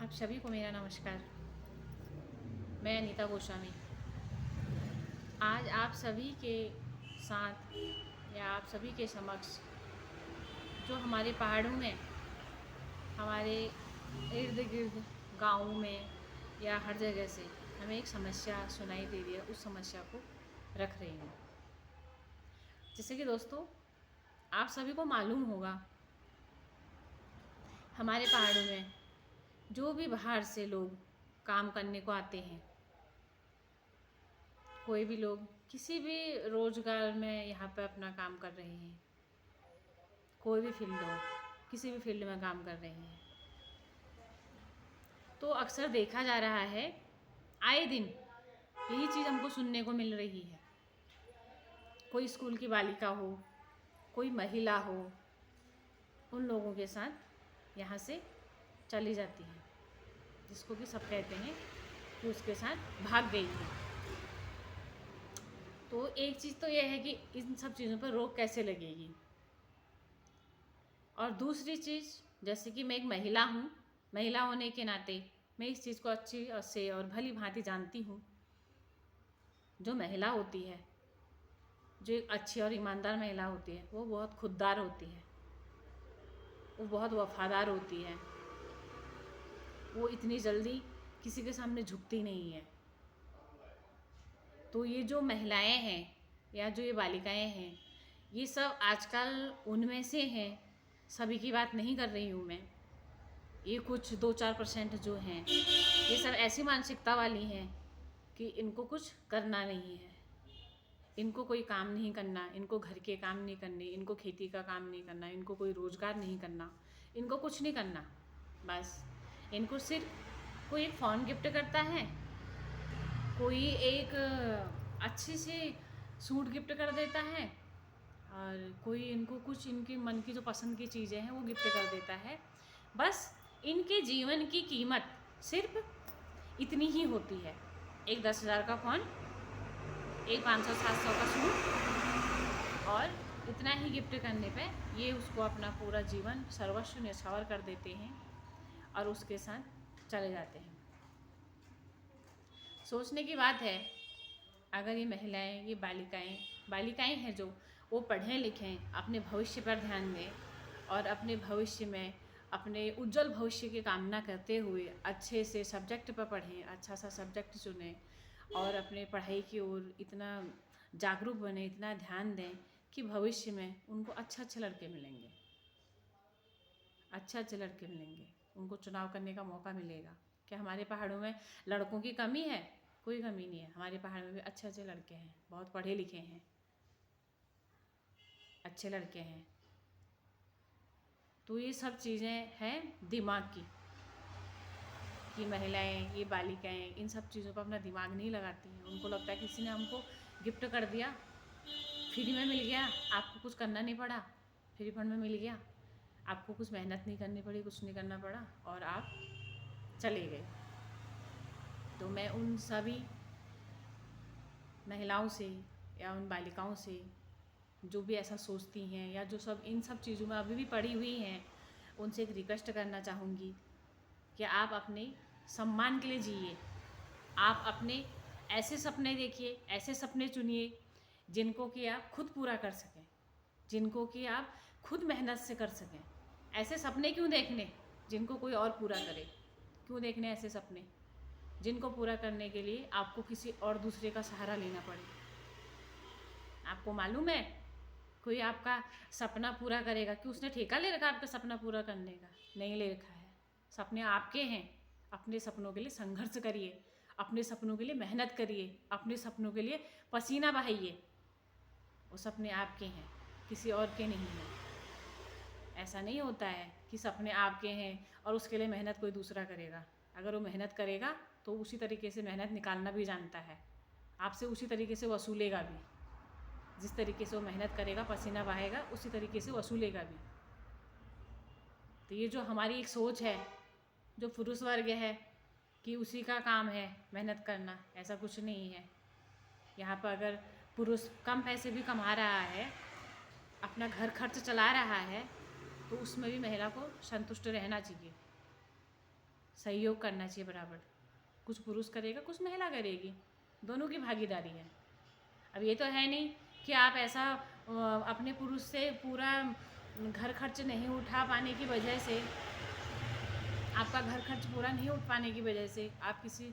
आप सभी को मेरा नमस्कार। मैं अनीता गोस्वामी आज आप सभी के साथ या आप सभी के समक्ष जो हमारे पहाड़ों में, हमारे इर्द गिर्द गाँव में या हर जगह से हमें एक समस्या सुनाई दे रही है, उस समस्या को रख रही हूँ। जैसे कि दोस्तों, आप सभी को मालूम होगा, हमारे पहाड़ों में जो भी बाहर से लोग काम करने को आते हैं, कोई भी लोग किसी भी रोजगार में यहाँ पर अपना काम कर रहे हैं, कोई भी फील्ड हो, किसी भी फील्ड में काम कर रहे हैं, तो अक्सर देखा जा रहा है, आए दिन यही चीज़ हमको सुनने को मिल रही है। कोई स्कूल की बालिका हो, कोई महिला हो, उन लोगों के साथ यहाँ से चली जाती है, जिसको कि सब कहते हैं कि उसके साथ भाग गई है। तो एक चीज़ तो यह है कि इन सब चीज़ों पर रोक कैसे लगेगी। और दूसरी चीज़, जैसे कि मैं एक महिला हूँ, महिला होने के नाते मैं इस चीज़ को अच्छी से और भली भांति जानती हूँ। जो महिला होती है, जो एक अच्छी और ईमानदार महिला होती है, वो बहुत खुददार होती है, वो बहुत वफादार होती है, वो इतनी जल्दी किसी के सामने झुकती नहीं है। तो ये जो महिलाएं हैं या जो ये बालिकाएं हैं, ये सब आजकल उनमें से हैं। सभी की बात नहीं कर रही हूँ मैं, ये कुछ 2-4% जो हैं, ये सब ऐसी मानसिकता वाली हैं कि इनको कुछ करना नहीं है, इनको कोई काम नहीं करना, इनको घर के काम नहीं करने, इनको खेती का काम नहीं करना, इनको कोई रोज़गार नहीं करना, इनको कुछ नहीं करना। बस इनको सिर्फ कोई एक फ़ोन गिफ्ट करता है, कोई एक अच्छी सी सूट गिफ्ट कर देता है, और कोई इनको कुछ इनकी मन की जो पसंद की चीज़ें हैं वो गिफ्ट कर देता है। बस इनके जीवन की कीमत सिर्फ इतनी ही होती है, एक 10,000 का फ़ोन, एक 500-700 का सूट, और इतना ही गिफ्ट करने पे ये उसको अपना पूरा जीवन सर्वस्व न्यौछावर कर देते हैं और उसके साथ चले जाते हैं। सोचने की बात है, अगर ये महिलाएं, ये बालिकाएं हैं जो, वो पढ़ें लिखें, अपने भविष्य पर ध्यान दें और अपने भविष्य में अपने उज्जवल भविष्य की कामना करते हुए अच्छे से सब्जेक्ट पर पढ़ें, अच्छा सा सब्जेक्ट चुनें और अपने पढ़ाई की ओर इतना जागरूक बने, इतना ध्यान दें कि भविष्य में उनको अच्छे लड़के मिलेंगे, अच्छे लड़के मिलेंगे, उनको चुनाव करने का मौका मिलेगा। क्या हमारे पहाड़ों में लड़कों की कमी है? कोई कमी नहीं है। हमारे पहाड़ में भी अच्छे लड़के हैं, बहुत पढ़े लिखे हैं, अच्छे लड़के हैं। तो ये सब चीज़ें हैं दिमाग की, कि महिलाएं, ये बालिकाएं इन सब चीज़ों पर अपना दिमाग नहीं लगाती हैं। उनको लगता है किसी ने हमको गिफ्ट कर दिया, फ्री में मिल गया, आपको कुछ करना नहीं पड़ा, फ्री फंड में मिल गया, आपको कुछ मेहनत नहीं करनी पड़ी, कुछ नहीं करना पड़ा और आप चले गए। तो मैं उन सभी महिलाओं से या उन बालिकाओं से जो भी ऐसा सोचती हैं या जो सब इन सब चीज़ों में अभी भी पड़ी हुई हैं, उनसे एक रिक्वेस्ट करना चाहूँगी कि आप अपने सम्मान के लिए जिए, आप अपने ऐसे सपने देखिए, ऐसे सपने चुनिए जिनको कि आप खुद पूरा कर सकें, जिनको कि आप खुद मेहनत से कर सकें। ऐसे सपने क्यों देखने जिनको कोई और पूरा करे? क्यों देखने ऐसे सपने जिनको पूरा करने के लिए आपको किसी और दूसरे का सहारा लेना पड़े? आपको मालूम है, कोई आपका सपना पूरा करेगा कि उसने ठेका ले रखा आपका सपना पूरा करने का? नहीं ले रखा है। सपने आपके हैं। अपने सपनों के लिए संघर्ष करिए, अपने सपनों के लिए मेहनत करिए, अपने सपनों के लिए पसीना बहाइए। वो सपने आपके हैं, किसी और के नहीं हैं। ऐसा नहीं होता है कि सपने आपके हैं और उसके लिए मेहनत कोई दूसरा करेगा। अगर वो मेहनत करेगा तो उसी तरीके से मेहनत निकालना भी जानता है, आपसे उसी तरीके से वसूलेगा भी। जिस तरीके से वो मेहनत करेगा, पसीना बहाएगा, उसी तरीके से वसूलेगा भी। तो ये जो हमारी एक सोच है, जो पुरुष वर्ग है कि उसी का काम है मेहनत करना, ऐसा कुछ नहीं है। यहाँ पर अगर पुरुष कम पैसे भी कमा रहा है, अपना घर खर्च चला रहा है, तो उसमें भी महिला को संतुष्ट रहना चाहिए। सहयोग करना चाहिए बराबर। कुछ पुरुष करेगा, कुछ महिला करेगी, दोनों की भागीदारी है। अब ये तो है नहीं कि आप ऐसा अपने पुरुष से पूरा घर खर्च नहीं उठा पाने की वजह से, आपका घर खर्च पूरा नहीं उठ पाने की वजह से आप किसी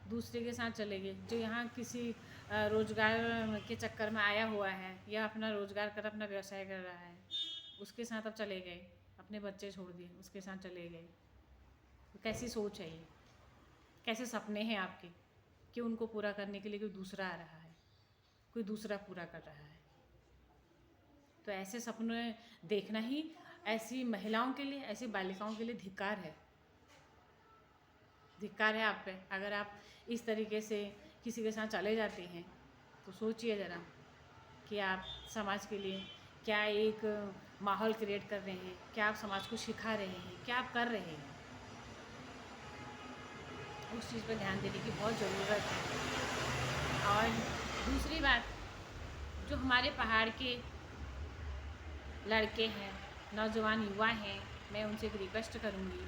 दूसरे के साथ चले गए, जो यहाँ किसी रोज़गार के चक्कर में आया हुआ है या अपना रोज़गार कर अपना व्यवसाय कर रहा है, उसके साथ आप चले गए, अपने बच्चे छोड़ दिए, उसके साथ चले गए। तो कैसी सोच है ये? कैसे सपने हैं आपके कि उनको पूरा करने के लिए कोई दूसरा आ रहा है, कोई दूसरा पूरा कर रहा है? तो ऐसे सपने देखना ही ऐसी महिलाओं के लिए, ऐसी बालिकाओं के लिए धिक्कार है। धिक्कार है आप पे। अगर आप इस तरीके से किसी के साथ चले जाते हैं तो सोचिए ज़रा कि आप समाज के लिए क्या एक माहौल क्रिएट कर रहे हैं, क्या आप समाज को सिखा रहे हैं, क्या आप कर रहे हैं। उस चीज़ पर ध्यान देने की बहुत ज़रूरत है। और दूसरी बात, जो हमारे पहाड़ के लड़के हैं, नौजवान युवा हैं, मैं उनसे एक रिक्वेस्ट करूँगी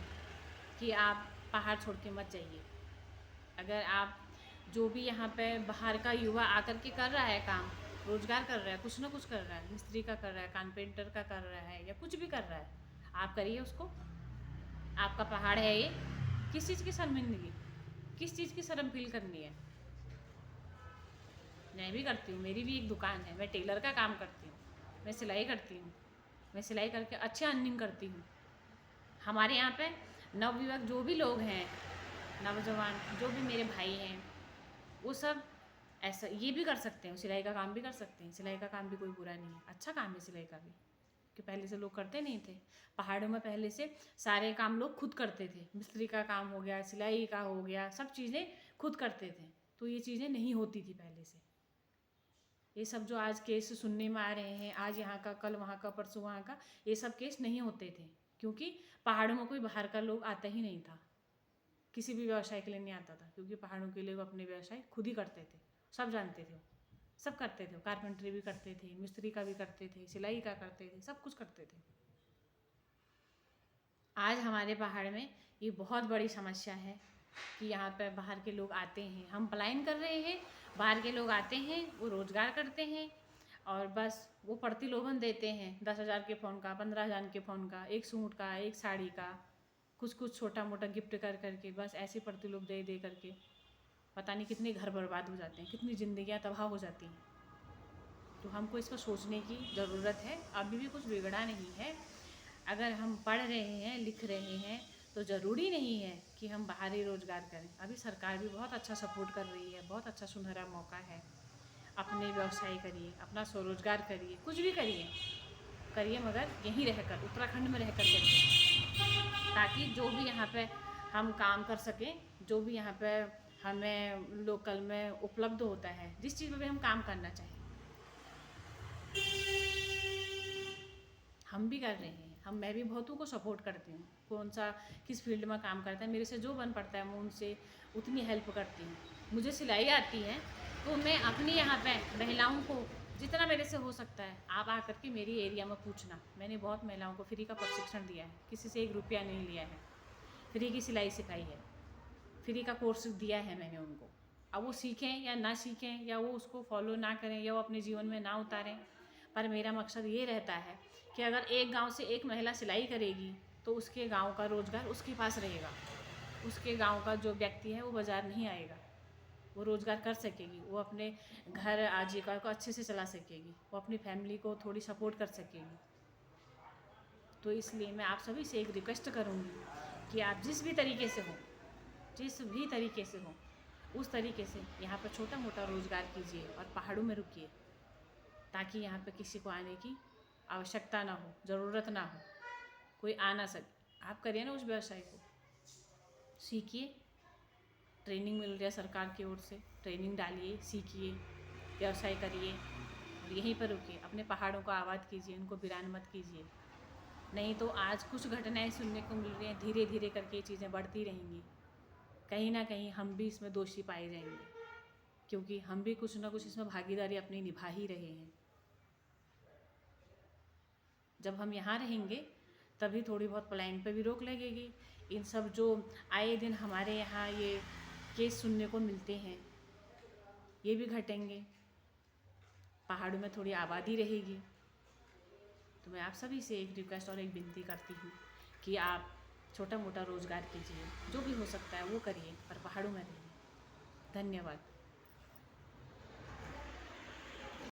कि आप पहाड़ छोड़ के मत जाइए। अगर आप जो भी यहाँ पे बाहर का युवा आकर के कर रहा है काम, रोज़गार कर रहा है, कुछ ना कुछ कर रहा है, मिस्त्री का कर रहा है, कारपेंटर का कर रहा है या कुछ भी कर रहा है, आप करिए उसको। आपका पहाड़ है ये। किस चीज़ की शर्मिंदगी, किस चीज़ की शर्म फील करनी है? मैं भी करती हूँ, मेरी भी एक दुकान है, मैं टेलर का काम करती हूँ, मैं सिलाई करती हूँ, मैं सिलाई करके अच्छे अर्निंग करती हूँ। हमारे यहाँ पे नवयुवक जो भी लोग हैं, नौजवान जो भी मेरे भाई हैं, वो सब ऐसा ये भी कर सकते हैं, सिलाई का काम भी कर सकते हैं। सिलाई का काम भी कोई बुरा नहीं है, अच्छा काम है सिलाई का भी, कि पहले से लोग करते नहीं थे। पहाड़ों में पहले से सारे काम लोग खुद करते थे, मिस्त्री का काम हो गया, सिलाई का हो गया, सब चीज़ें खुद करते थे। तो ये चीज़ें नहीं होती थी पहले से। ये सब जो आज केस सुनने में आ रहे हैं, आज यहाँ का, कल वहाँ का, परसों वहाँ का, ये सब केस नहीं होते थे, क्योंकि पहाड़ों में कोई बाहर का लोग आता ही नहीं था, किसी भी व्यवसाय के लिए नहीं आता था, क्योंकि पहाड़ों के लोग अपने व्यवसाय खुद ही करते थे, सब जानते थे, सब करते थे। कारपेंटरी भी करते थे, मिस्त्री का भी करते थे, सिलाई का करते थे, सब कुछ करते थे। आज हमारे पहाड़ में ये बहुत बड़ी समस्या है कि यहाँ पर बाहर के लोग आते हैं, हम पलायन कर रहे हैं, बाहर के लोग आते हैं, वो रोज़गार करते हैं और बस वो प्रतिलोभन देते हैं 10,000 के फ़ोन का, 15,000 के फ़ोन का, एक सूट का, एक साड़ी का, कुछ कुछ छोटा मोटा गिफ्ट कर करके, बस ऐसे प्रतिलोभ दे दे करके पता नहीं कितने घर बर्बाद हो जाते हैं, कितनी ज़िंदगियाँ तबाह हो जाती हैं। तो हमको इस पर सोचने की ज़रूरत है। अभी भी कुछ बिगड़ा नहीं है। अगर हम पढ़ रहे हैं, लिख रहे हैं, तो ज़रूरी नहीं है कि हम बाहरी रोज़गार करें। अभी सरकार भी बहुत अच्छा सपोर्ट कर रही है, बहुत अच्छा सुनहरा मौका है। अपने व्यवसाय करिए, अपना स्वरोजगार करिए, कुछ भी करिए, मगर यहीं रहकर, उत्तराखंड में रहकर करिए, ताकि जो भी यहाँ पे हम काम कर सकें, जो भी यहाँ पे हमें लोकल में उपलब्ध होता है, जिस चीज़ में भी हम काम करना चाहें, हम भी कर रहे हैं। मैं भी बहुतों को सपोर्ट करती हूँ, कौन सा किस फील्ड में काम करता है, मेरे से जो बन पड़ता है मैं उनसे उतनी हेल्प करती हूँ। मुझे सिलाई आती है तो मैं अपनी यहाँ पे महिलाओं को जितना मेरे से हो सकता है, आप आकर के मेरी एरिया में पूछना। मैंने बहुत महिलाओं को फ्री का प्रशिक्षण दिया है, किसी से 1 रुपया नहीं लिया है, फ्री की सिलाई सिखाई है, फ्री का कोर्स दिया है मैंने उनको। अब वो सीखें या ना सीखें, या वो उसको फॉलो ना करें, या वो अपने जीवन में ना उतारें, पर मेरा मकसद ये रहता है कि अगर एक गांव से एक महिला सिलाई करेगी तो उसके गांव का रोज़गार उसके पास रहेगा, उसके गांव का जो व्यक्ति है वो बाज़ार नहीं आएगा, वो रोज़गार कर सकेगी, वो अपने घर आजीविका को अच्छे से चला सकेगी, वो अपनी फैमिली को थोड़ी सपोर्ट कर सकेगी। तो इसलिए मैं आप सभी से एक रिक्वेस्ट करूँगी कि आप जिस भी तरीके से हो, उस तरीके से यहाँ पर छोटा मोटा रोज़गार कीजिए और पहाड़ों में रुकिए, ताकि यहाँ पर किसी को आने की आवश्यकता ना हो, ज़रूरत ना हो, कोई आ ना सके। आप करिए ना उस व्यवसाय को, सीखिए, ट्रेनिंग मिल रही है सरकार की ओर से, ट्रेनिंग डालिए, सीखिए, व्यवसाय करिए और यहीं पर रुकिए। अपने पहाड़ों को आबाद कीजिए, उनको वीरान मत कीजिए। नहीं तो आज कुछ घटनाएं सुनने को मिल रही हैं, धीरे धीरे करके ये चीज़ें बढ़ती रहेंगी। कहीं ना कहीं हम भी इसमें दोषी पाए जाएंगे, क्योंकि हम भी कुछ ना कुछ इसमें भागीदारी अपनी निभा ही रहे हैं। जब हम यहाँ रहेंगे तभी थोड़ी बहुत पलायन पे भी रोक लगेगी, इन सब जो आए दिन हमारे यहाँ ये केस सुनने को मिलते हैं, ये भी घटेंगे। पहाड़ों में थोड़ी आबादी रहेगी। तो मैं आप सभी से एक रिक्वेस्ट और एक विनती करती हूँ कि आप छोटा मोटा रोज़गार कीजिए, जो भी हो सकता है वो करिए, पर पहाड़ों में रहिए। धन्यवाद।